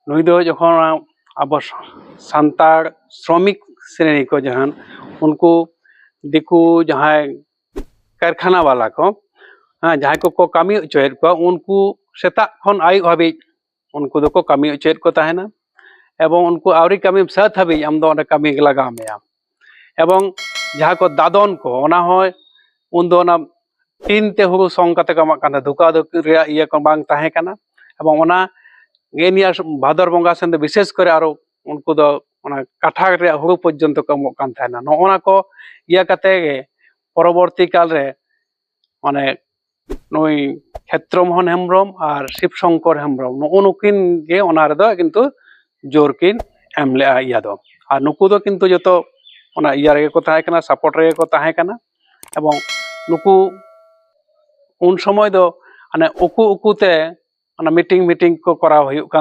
नुई दो जखन अब सान्ताड़ श्रमिक श्रेणी को जहान उनको दिकू जहाँ कारखाना वाला को जहाँ को कमी उचेर को उनको सेता खन आयु हाबी उनको दो को कमी उचेर को ताहेना एवं उनको आवरी कमी सात हाबी आम दो कमी लगा में एवं जहाँ को दादन को ओना होय उन दो ना तीन ते हुरु संग कते को एमाक काना धुका धुकी रे इया को बांग ताहे काना एवं ओना गेनिया भादर बंगा सेन दो विशेष करे आरो उनको दो ओना काठा रे हुरु पर्यंत को एमोक कान ताहेना नोना को इया कते गे परवर्ती काल रे माने नुई क्षेत्रमोहन हेम्ब्रम और शिवशंकर हेम्ब्रम नुकिन गे ओना रे दो किन्तु जोर किन एम ले इया दो और नुकु दो किन्तु जतो ओना इया रे को ताहे काना सपोर्ट रे को ताहे काना एवं नुकु उन समय दो अने उकु उकुते मीटिंग को कराव हुयुग कान